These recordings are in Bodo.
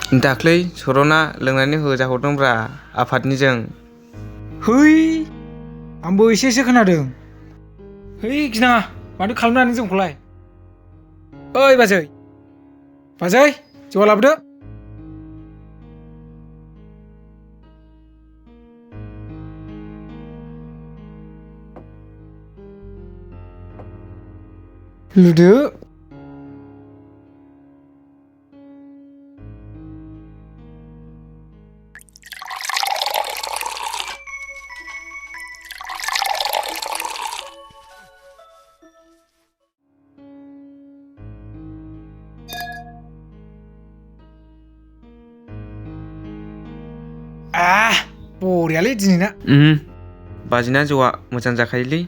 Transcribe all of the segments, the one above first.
दाख्लै सर'ना लोंनानै होजाहरदोंब्रा आफादनिजों। है आंबो एसे खोनादों। है गिनाङा माथो खालामनानै जोंखौलाय। ओइ बाजै जौगा लाबोदो। लुदो। बरियालै दिनैना। बाजिना जौआ मोजां जाखायोलै।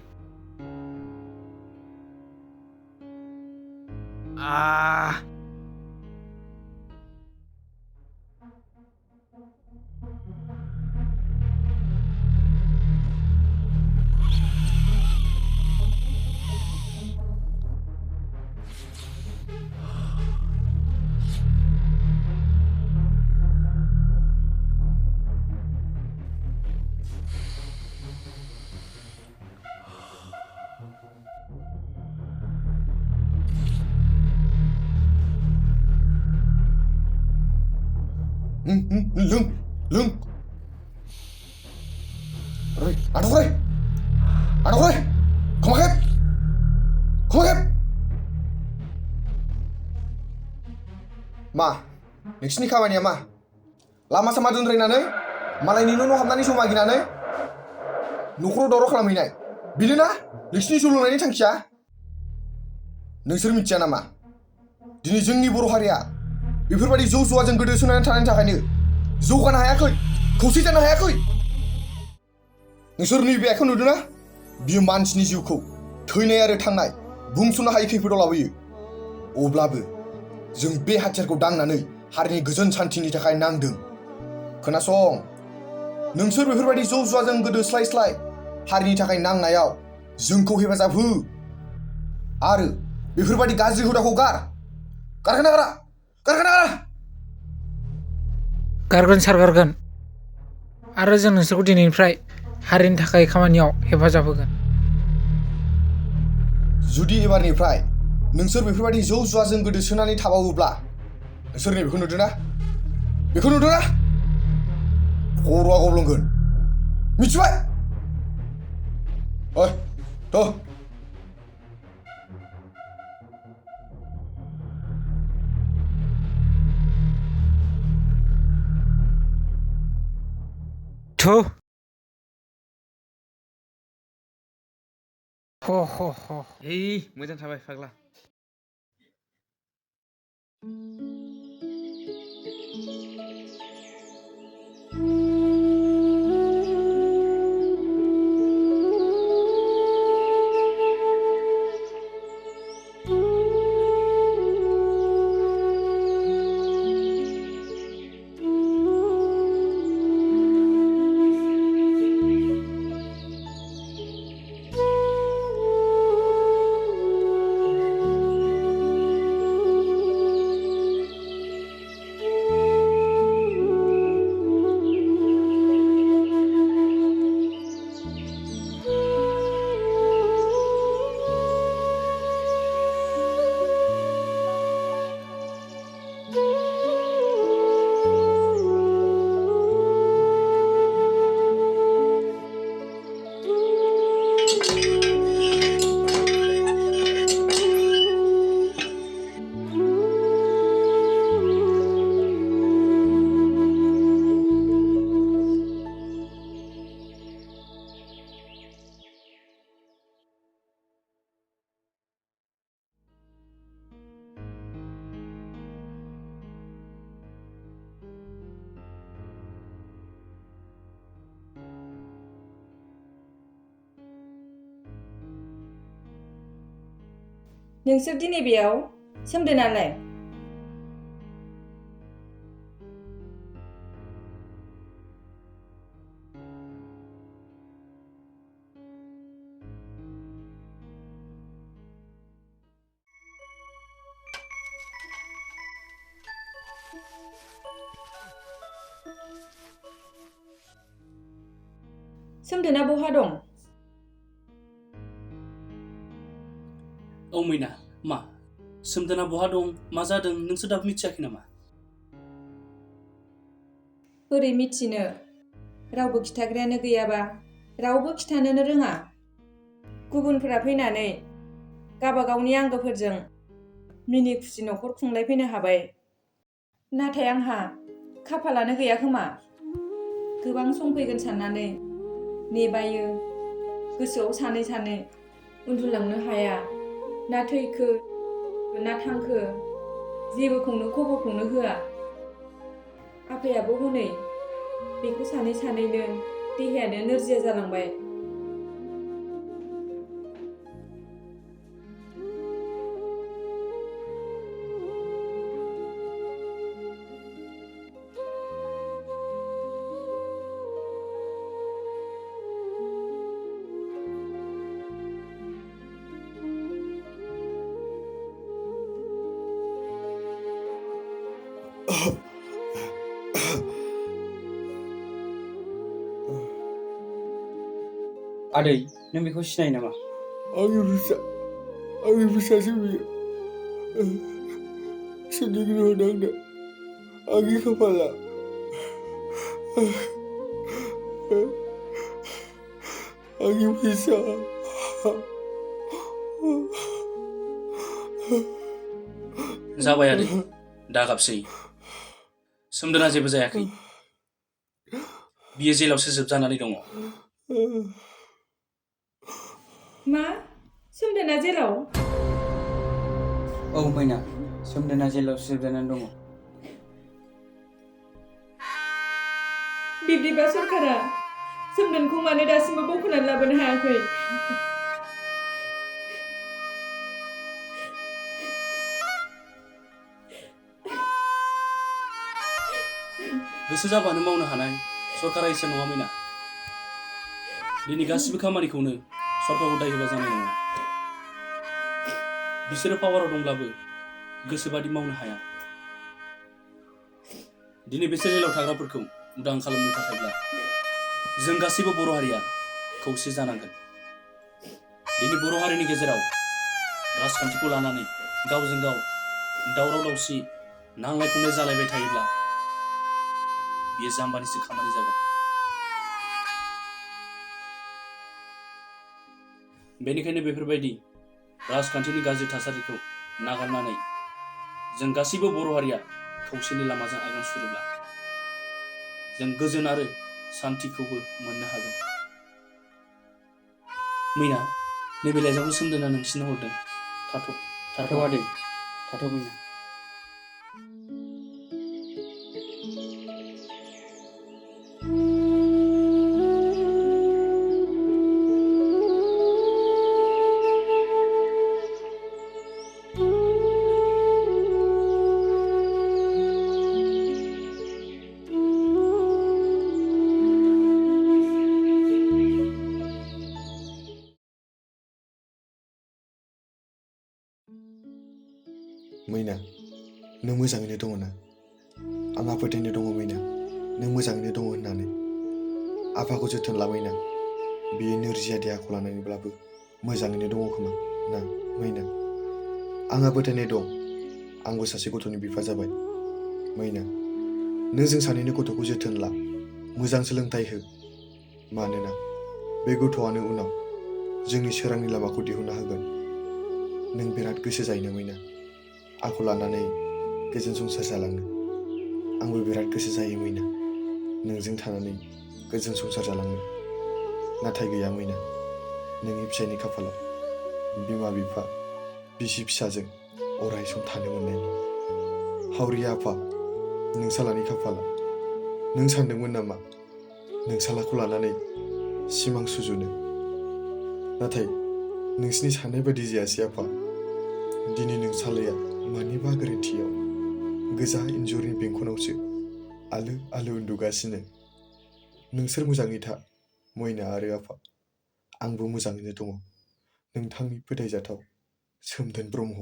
Lưng Rồi, ăn đâu đây? Không khép Ma, नोंसिनि खामानिया मा? लामा सामा दोनद्रायनानै मालायनि न' हाबनानै समा गिनानै न'खराव दावराव खालामहैनाय बेनो ना नोंसिनि जौ लोंनायनि थांखिया? नोंसोर मिथिया नामा दिनै जोंनि बर' हारिया बेफोरबायदि जौ जुवाजों गोदोसोनानै थानायनि थाखायनो जौगानो हायाखै, खौसे जानो हायाखै। नोंसोर नैबेखौ नुदोंना? बियो मानसिनि जिउखौ थैनाय आरो थांनाय बुंस'नो हायै खैफोदाव लाबोयो। अब्लाबो जों बे हाथियारखौ दांनानै हारिनि गोजोन सान्थिनि थाखाय नांदों। खोनासं, नोंसोर बेफोरबायदि जौ जुवाजों गोदोस्लाय हारिनि थाखाय नांनायाव जोंखौ हेफाजाब हो आरो बेफोरबायदि गाज्रि हुदाखौ गारगोना गारा? गारगोन सार गारगोन। आरो जों नोंसोरखौ दिनैनिफ्राय हारिनि थाखाय खामानियाव हेफाजाब होगोन। जुदि एबारनिफ्राय नोंसोर बेफोरबायदि जौ जुवाजों गोदोसोनानै थाबावोब्ला नोंसोर बेखौ नुदोंना? खर'आ गब्लंगोन। मिथिबाय? ओइ थु ह मोजां थाबाय फाग्ला। नोंसोर दिनै बेयाव सोमदोनालाय? सोमदोना बहा दं? औ मैना, मा? सोमदोना बहा दं, मा जादों नोंसोर दाबो मिथियाखै नामा? बोरै मिथिनो? रावबो खिथाग्रायानो गैयाबा रावबो खिथानोनो रोङा। गुबुनफोरा फैनानै गावबागावनि आंगोफोरजों मिनि खुसि न'खर खुंलायफैनो हाबाय। नाथाय आंहा खाफालानो गैया खोमा। गोबां सम फैगोन साननानै नेबायो, गोसोआव सानै सानै उन्दुलांनो हाया। ना थैखो ना थांखो जेबोखौनो खबरखौनो होआ। आफायाबो हनै बेखौ सानै सानैनो देहायानो नोरजिया जालांबाय। आदै, नों बेखौ सिनायो नामा? आंनि फिसासो बियो। सोरनि ग्रह नांनाय आंनि खाफाला। आंनि फिसा। जाबाय आदै, दा गाबसै। सोमदोना जेबो जायाखै। बियो जेलावसो जोबजानानै दङ। मा? सोमदोना जेलाव? औ मैना, सोमदोना जेलावसो जोबजानानै दङ। बिब्दिबा सरकारा सोमदोनखौ मानो दासिमबो बख'नानै लाबोनो हायाखै? गोसो जाबानो मावनो हानाय सरकारा इसोर नङा मैना। दिनै गासिबो खामानिखौनो सरकारखौ दाय होबा जानाय नङा। बिसोरो पावाराव दंब्लाबो गोसोबादि मावनो हाया। दिनै बिसोर जेलाव थाग्राफोरखौ उदां खालामनो थाखायब्ला जों गासैबो बर' हारिया खौसे जानांगोन। दिनै बर' हारिनि गेजेराव राजखान्थिखौ लानानै गावजों गाव दावराव दावसि नांलाय खमलाय जालायबाय थायोब्ला बेयो जाम्बानिसो खामानि जागोन। बेनिखायनो बेफोरबायदि राजखान्थिनि गाज्रि थासारिखौ नागारनानै जों गासैबो बर' हारिया खौसेनि लामाजों आगान सुरोब्ला जों गोजोन आरो सान्थिखौबो मोननो हागोन। मैना, नैबे लाइजामखौ सोमदोना नोंसिनो हरदों। थाथ' आदै, थाथ' मैना। मैना, नों मोजाङैनो दङ ना? आंहा फोथायनाय दङ मैना, नों मोजाङैनो दङ होननानै। आफाखौ जोथोन ला मैना। बियो नोरजिया देहाखौ लानानैब्लाबो मोजाङैनो दङ खोमा ना मैना? आंहा फोथायनाय दं। आंबो सासे गथ'नि बिफा जाबाय। मैना, नों जों सानैनि गथ'खौ जोथोन ला, मोजां सोलोंथाइ हो। मानोना बे गथ'आनो उनाव जोंनि सोरांनि लामाखौ दिहुनना होगोन। नों बिराद गोसो जायोना मैना आंखौ लानानै गोजोन संसार जालांनो? आंबो बिराद गोसो जायो मैना नोंजों थानानै गोजोन संसार जालांनो। नाथाय गैया मैना, नोंनि फिसायनि खाफालाव बिमा बिफा बिसि फिसाजों अराय सम थानो मोननायनि। हावरिया आफा, नोंसालानि खाफाला। नों सानदोंमोन नामा नोंसालाखौ लानानै सिमां सुजुनो? नाथाय नोंसिनि साननाय बायदि जायासै आफा। दिनै नोंसालाया मानिबा गोरोन्थियाव गोजा इन्जुरनि बेंखनावसो आलो आलो उन्दुगासिनो। नोंसोर मोजाङै था मैना आरो आफा। आंबो मोजाङैनो दङ। नोंथांनि फोथायजाथाव सोमदोन ब्रह्म।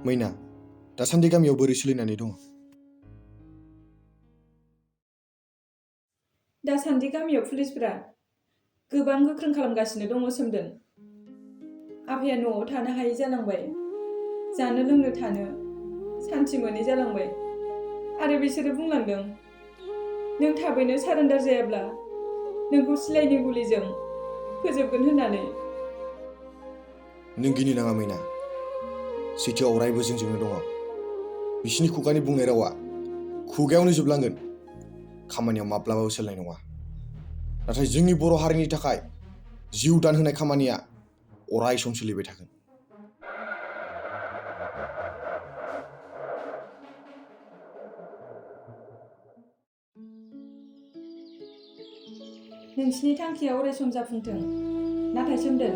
मैना दासान्दि गामियाव बोरै सोलिनानै दङ? दासान्दि गामियाव पुलिसफोरा गोबां गोख्रों खालामगासिनो दङ सोमदोन। आफाया न'आव थानो हायै जालांबाय, जानो लोंनो थानो सान्थि मोनै जालांबाय आरो बिसोरो बुंलांदों नों थाबैनो सारेन्डार जायाब्ला नोंखौ सिलाइनि गुलिजों फोजोबगोन होननानै। नों गिनो नाङा मैना, सैथोआ अरायबो जोंजोंनो दङ। बिसिनि खुगानि बुंनाय रावा खुगायावनो जोबलांगोन, खामानियाव माब्लाबाबो सोलायनाय नङा। नाथाय जोंनि बर' हारिनि थाखाय जिउ दान होनाय खामानिया अराय सम सोलिबाय थागोन। नोंसिनि थांखिया अरायसम जाफुंथों। नाथाय सोमदोन,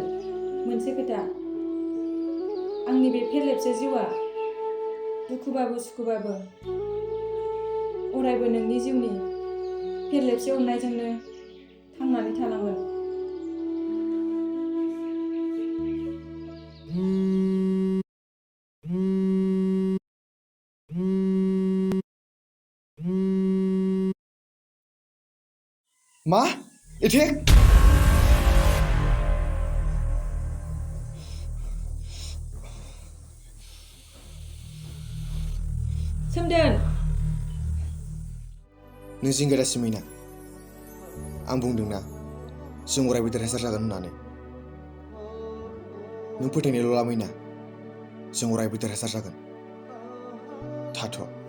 मोनसे खोथा, आंनि बे फेरलेबसे जिउआ दुखुबाबो सुखुबाबो अरायबो नोंनि जिउनि फेरलेबसे अननायजोंनो थांनानै थानांगोन। मा? एटेक? सोमदोन! नों जिंगा दासि मैना, आं बुंदोंना जों अरायबो देरहासार जागोन होननानै। नों फोथायनायल' ला मैना, जों अरायबो देरहासार जागोन। थाथ'।